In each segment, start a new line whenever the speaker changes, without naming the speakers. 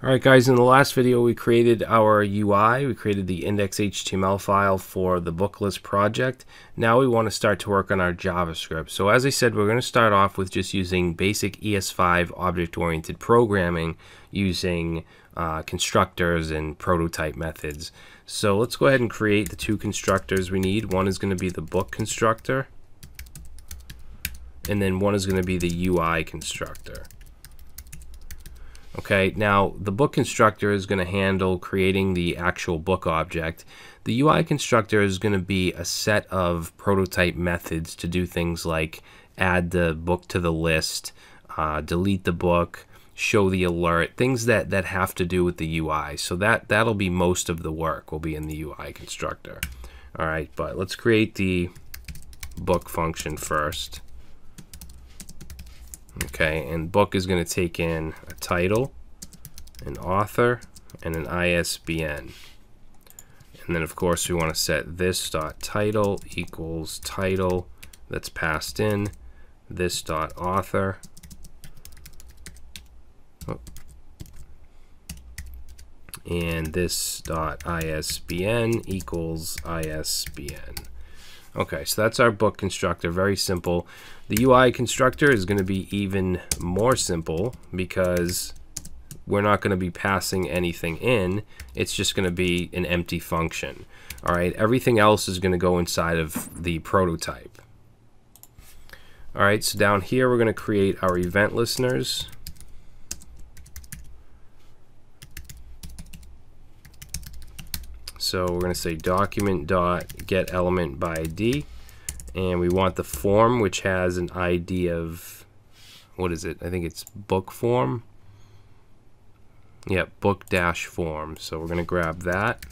Alright guys, in the last video we created our UI, we created the index.html file for the book list project. Now we want to start to work on our JavaScript. So as I said, we're going to start off with just using basic ES5 object-oriented programming using constructors and prototype methods. So let's go ahead and create the two constructors we need. One is going to be the book constructor, and then one is going to be the UI constructor. Okay, now the book constructor is going to handle creating the actual book object. The UI constructor is going to be a set of prototype methods to do things like add the book to the list, delete the book, show the alert, things that have to do with the UI. So that'll be most of the work will be in the UI constructor. All right, but let's create the book function first. Okay, and book is going to take in a title, an author, and an ISBN. And then of course we want to set this.title equals title that's passed in, this.author, and this.isbn equals ISBN. Okay, so that's our book constructor, very simple. The UI constructor is going to be even more simple because we're not going to be passing anything in. It's just going to be an empty function. All right, everything else is going to go inside of the prototype. All right, so down here we're going to create our event listeners. So we're going to say document.getElementById, and we want the form which has an ID of, what is it? I think it's book form. Yeah, book-form. So we're going to grab that,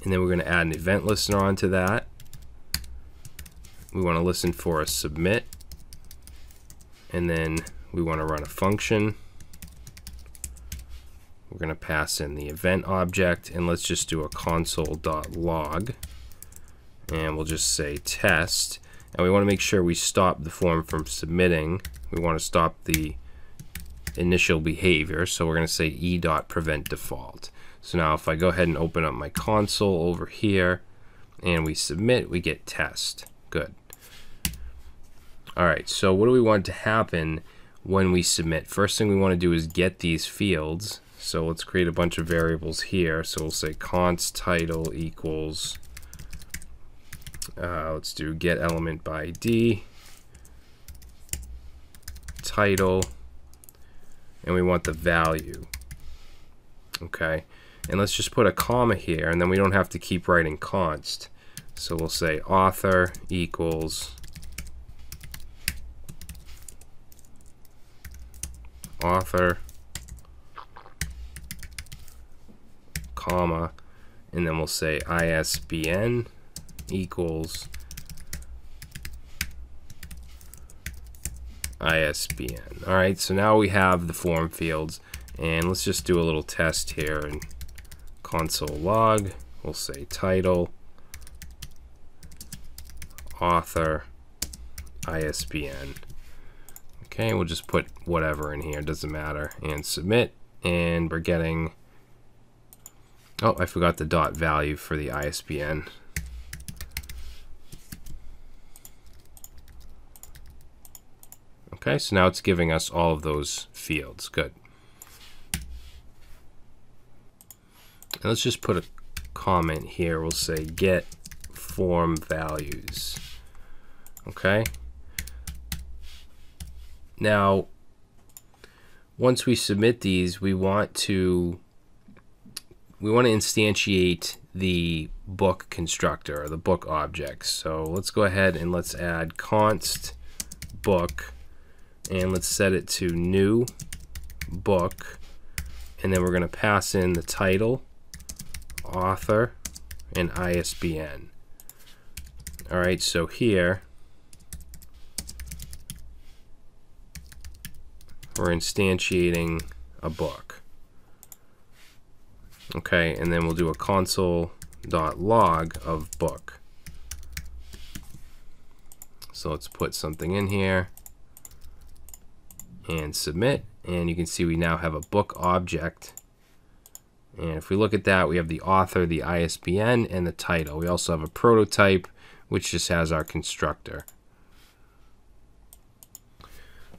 and then we're going to add an event listener onto that. We want to listen for a submit, and then we want to run a function. We're going to pass in the event object, and let's just do a console.log, and we'll just say test, and we want to make sure we stop the form from submitting. We want to stop the initial behavior, so we're going to say e.preventDefault. So now if I go ahead and open up my console over here and we submit, we get test. Good. Alright, so what do we want to happen when we submit? First thing we want to do is get these fields. So let's create a bunch of variables here. So we'll say const title equals, let's do getElementById, title, and we want the value. Okay, and let's just put a comma here, and then we don't have to keep writing const. So we'll say author equals author, comma, and then we'll say ISBN equals ISBN. All right, so now we have the form fields, and let's just do a little test here and console log. We'll say title, author, ISBN. Okay, we'll just put whatever in here, doesn't matter, and submit, and we're getting, oh, I forgot the dot value for the ISBN. Okay, so now it's giving us all of those fields. Good. And let's just put a comment here. We'll say get form values. Okay. Now, once we submit these, we want to instantiate the book constructor, or the book object. So let's go ahead and let's add const book, and let's set it to new book, and then we're going to pass in the title, author, and ISBN. All right, so here we're instantiating a book. Okay, and then we'll do a console.log of book. So let's put something in here and submit, and you can see we now have a book object. And if we look at that, we have the author, the ISBN, and the title. We also have a prototype, which just has our constructor.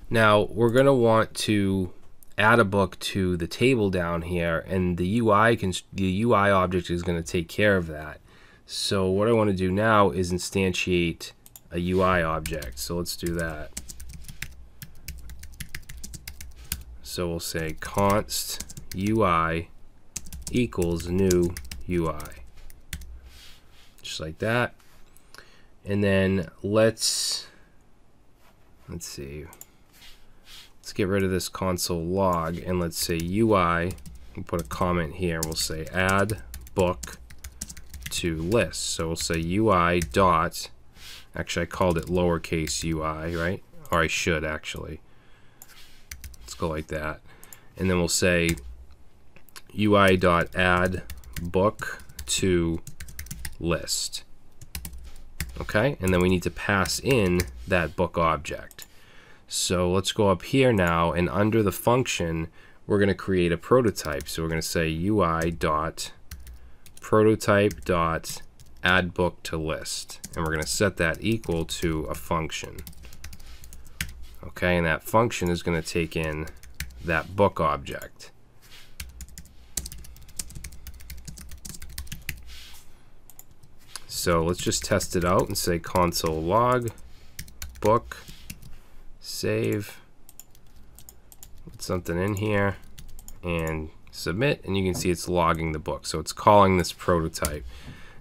Now, we're going to want to add a book to the table down here, and the UI object is going to take care of that. So what I want to do now is instantiate a UI object. So let's do that. So we'll say const UI equals new UI, just like that. And then let's see, let's get rid of this console log, and let's say UI, we'll put a comment here, we'll say add book to list. So we'll say UI dot, actually I called it lowercase UI, right? Or I should actually. Let's go like that. And then we'll say UI dot add book to list. Okay, and then we need to pass in that book object. So let's go up here now, and under the function we're going to create a prototype. So we're going to say UI dot prototype dot add book to list, and we're going to set that equal to a function. Okay, and that function is going to take in that book object. So let's just test it out and say console log book, save, put something in here, and submit, and you can see it's logging the book. So it's calling this prototype.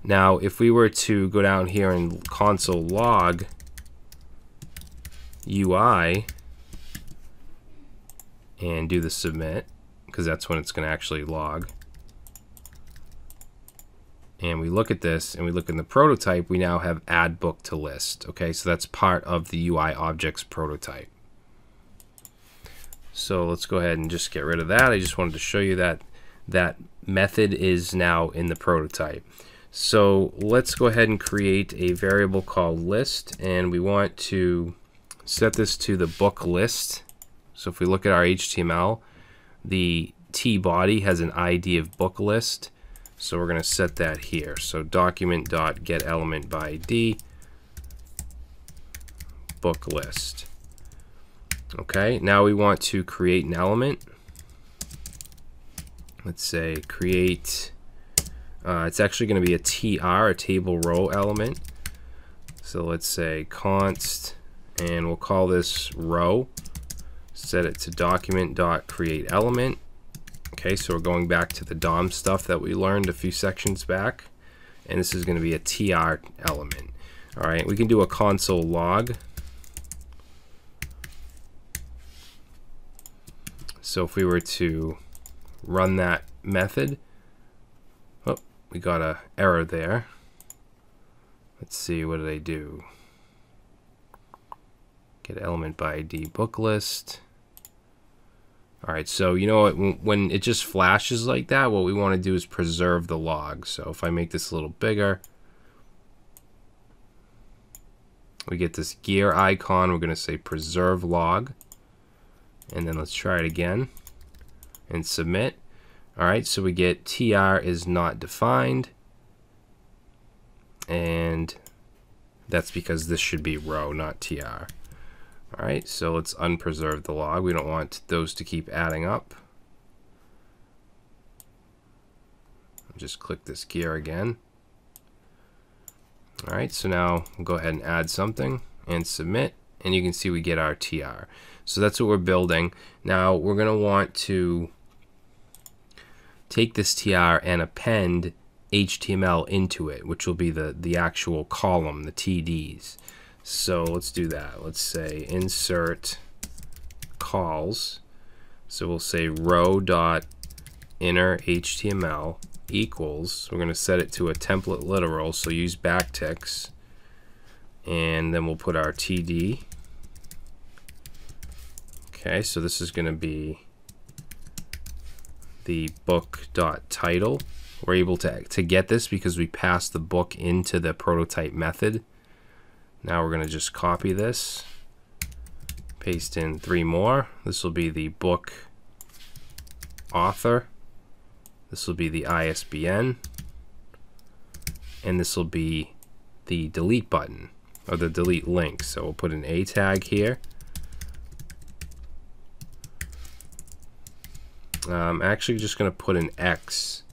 Now if we were to go down here and console log UI and do the submit, because that's when it's going to actually log, and we look at this and we look in the prototype, we now have add book to list. Okay, so that's part of the UI object's prototype. So let's go ahead and just get rid of that. I just wanted to show you that that method is now in the prototype. So let's go ahead and create a variable called list, and we want to set this to the book list. So if we look at our HTML, the T body has an ID of book list. So we're going to set that here. So document.getElement by ID book list. Okay, now we want to create an element. Let's say create, it's actually going to be a TR, a table row element. So let's say const, and we'll call this row. Set it to document.createElement. Okay, so we're going back to the DOM stuff that we learned a few sections back, and this is going to be a TR element. All right, we can do a console log. So if we were to run that method, oh, we got an error there. Let's see, what did I do? Get element by ID book list. All right, so you know what, when it just flashes like that, what we want to do is preserve the log. So if I make this a little bigger, we get this gear icon. We're going to say preserve log, and then let's try it again and submit. All right, so we get TR is not defined, and that's because this should be row, not TR. All right, so let's unpreserve the log. We don't want those to keep adding up. Just click this gear again. All right, so now we'll go ahead and add something and submit, and you can see we get our TR. So that's what we're building. Now we're going to want to take this TR and append HTML into it, which will be the actual column, the TDs. So let's do that. Let's say insert calls. So we'll say row.inner HTML equals, we're going to set it to a template literal, so use backticks, and then we'll put our TD. Okay, so this is going to be the book.title. We're able to get this because we passed the book into the prototype method. Now we're going to just copy this, Paste in 3 more. This will be the book author. This will be the ISBN. And this will be the delete button, or the delete link. So we'll put an A tag here. I'm actually just going to put an X,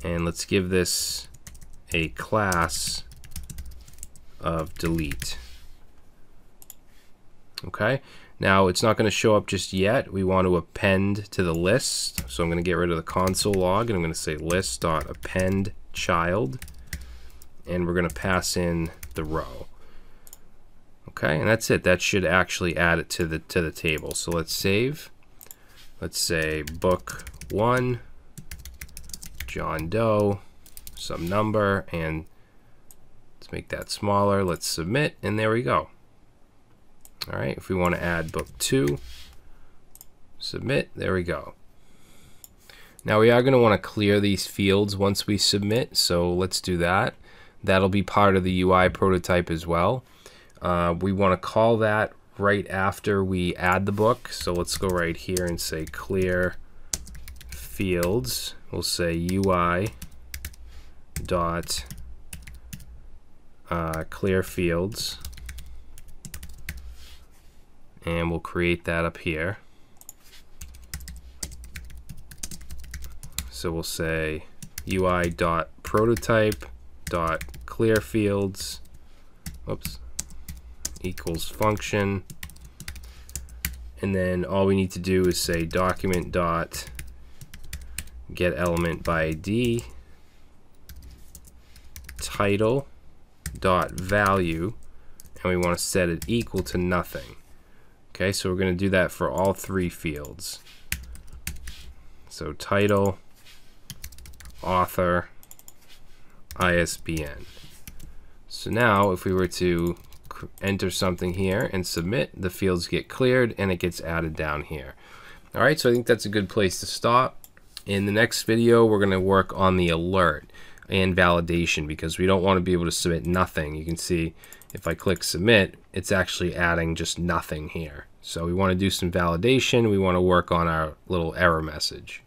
and let's give this a class of delete. Okay, now it's not going to show up just yet. We want to append to the list, so I'm going to get rid of the console log, and I'm going to say list.append child, and we're going to pass in the row. Okay, and that's it. That should actually add it to the table. So let's save. Let's say book 1, John Doe, some number, and let's make that smaller. Let's submit, and there we go. All right, if we want to add book 2, submit, there we go. Now we are going to want to clear these fields once we submit, so let's do that. That'll be part of the UI prototype as well. We want to call that right after we add the book, so let's go right here and say clear fields. We'll say UI dot clear fields, and we'll create that up here. So we'll say UI dot prototype dot clear fields, oops, equals function, and then all we need to do is say document dot get element by ID, title dot value, and we want to set it equal to nothing. Okay, so we're going to do that for all 3 fields. So title, author, ISBN. So now if we were to enter something here and submit, the fields get cleared and it gets added down here. All right, so I think that's a good place to stop. In the next video, we're going to work on the alert and validation, because we don't want to be able to submit nothing. You can see if I click submit, it's actually adding just nothing here. So we want to do some validation. We want to work on our little error message.